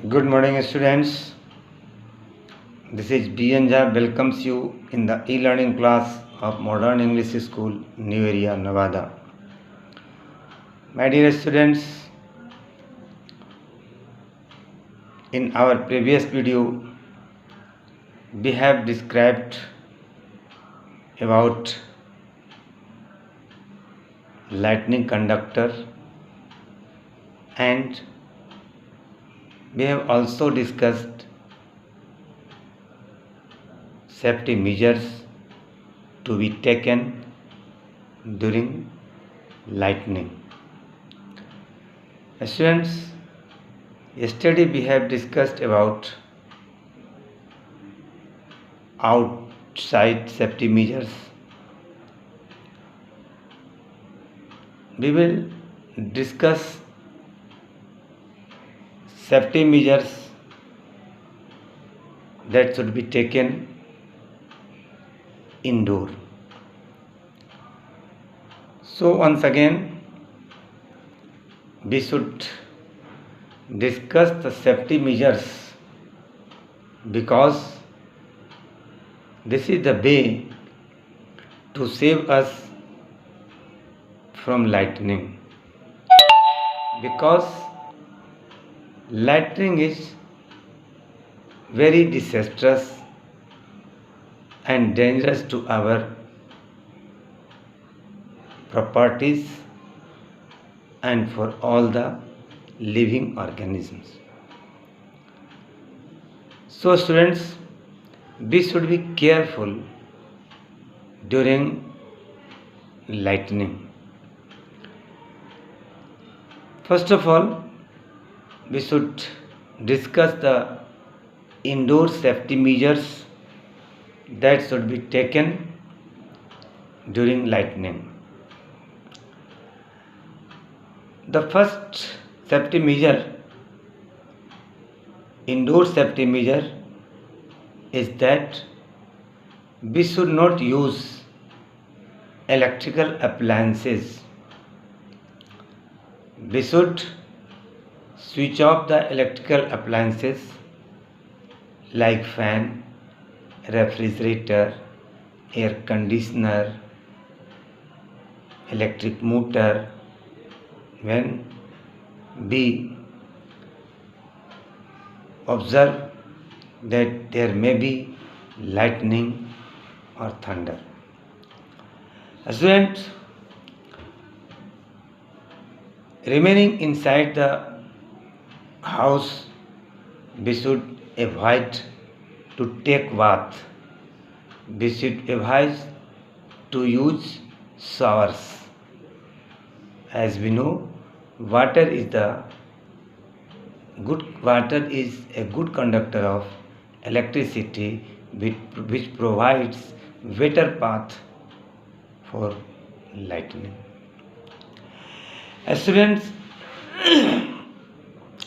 Good morning, students. This is B.N. Jha welcomes you in the e-learning class of Modern English School, New Area, Nevada. My dear students, in our previous video, we have described about lightning conductor, and we have also discussed safety measures to be taken during lightning. Students, yesterday we have discussed about outside safety measures. We will discuss safety measures that should be taken indoor. So once again, we should discuss the safety measures because this is the way to save us from lightning, because lightning is very disastrous and dangerous to our properties and for all the living organisms. So students, we should be careful during lightning. First of all, we should discuss the indoor safety measures that should be taken during lightning. The first safety measure, indoor safety measure, is that we should not use electrical appliances. We should switch off the electrical appliances like fan, refrigerator, air conditioner, electric motor when we observe that there may be lightning or thunder. Students, remaining inside the house, we should avoid to take bath. We should avoid to use showers. As we know, water is a good conductor of electricity, which provides better path for lightning. Students,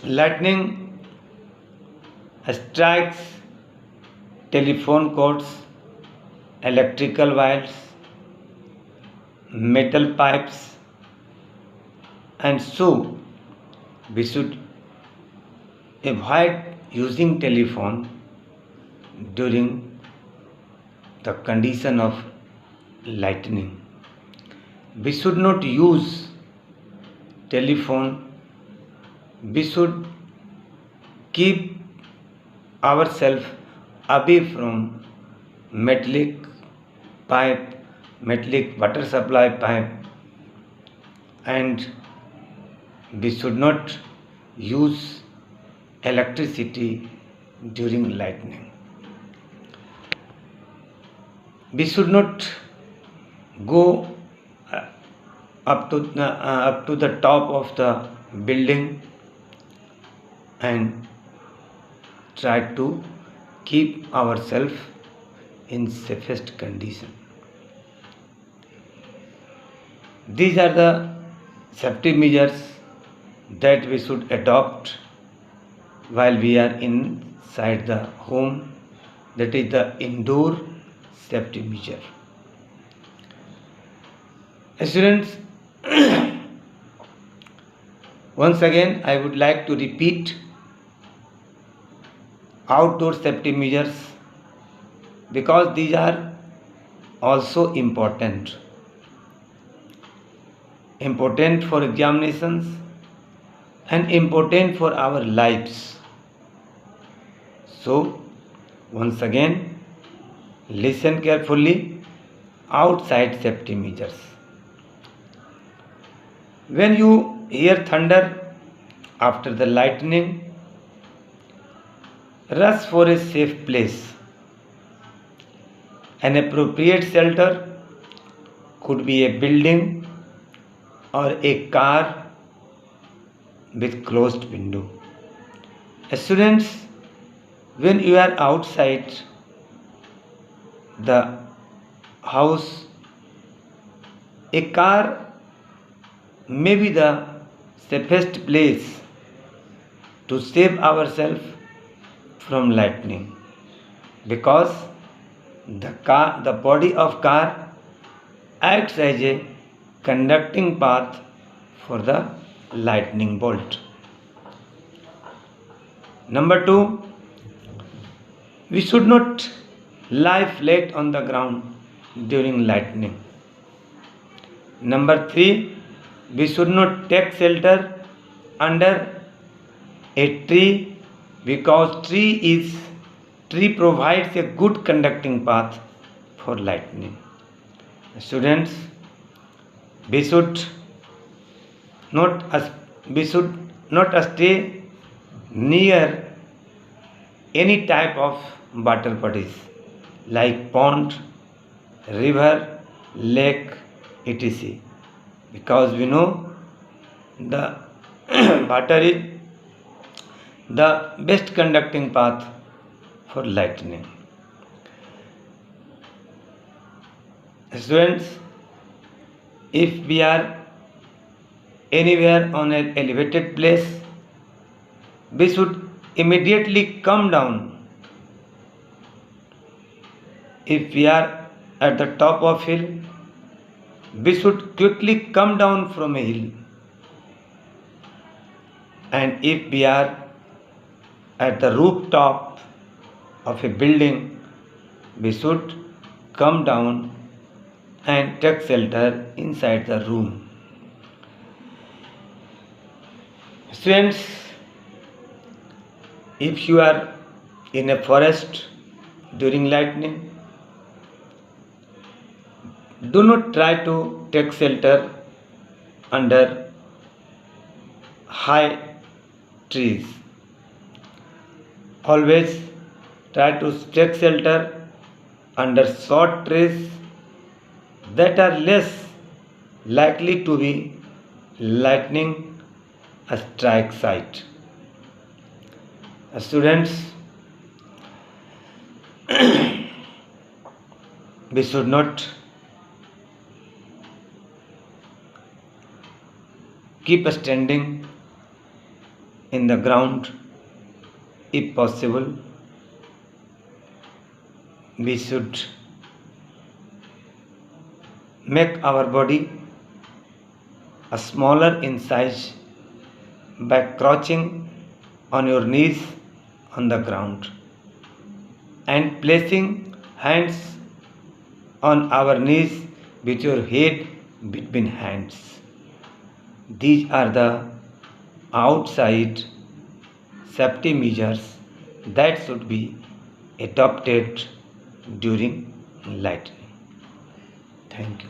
lightning strikes telephone cords, electrical wires, metal pipes, and so we should avoid using telephone during the condition of lightning. We should not use telephone. We should keep ourselves away from metallic pipe, metallic water supply pipe, and we should not use electricity during lightning. We should not go up to the top of the building and try to keep ourselves in safest condition. These are the safety measures that we should adopt while we are inside the home, that is the indoor safety measure. Students, once again I would like to repeat outdoor safety measures, because these are also important for examinations and important for our lives. So once again, listen carefully. Outside safety measures. When you hear thunder after the lightning, rush for a safe place. An appropriate shelter could be a building or a car with closed window. Students, when you are outside the house, a car may be the safest place to save ourselves from lightning, because the body of car acts as a conducting path for the lightning bolt. Number 2, we should not lie flat on the ground during lightning. Number 3, we should not take shelter under a tree, because tree provides a good conducting path for lightning. Students, we should not stay near any type of water bodies like pond, river, lake, etc. Because we know the water is the best conducting path for lightning. Students, if we are anywhere on an elevated place, we should immediately come down. If we are at the top of hill, we should quickly come down from a hill. And if we are at the rooftop of a building, we should come down and take shelter inside the room. Students, if you are in a forest during lightning, do not try to take shelter under high trees. Always try to take shelter under short trees that are less likely to be lightning strike site. Students, we should not keep standing in the ground. If possible, we should make our body smaller in size by crouching on your knees on the ground and placing hands on our knees with your head between hands. These are the outside safety measures that should be adopted during lightning. Thank you.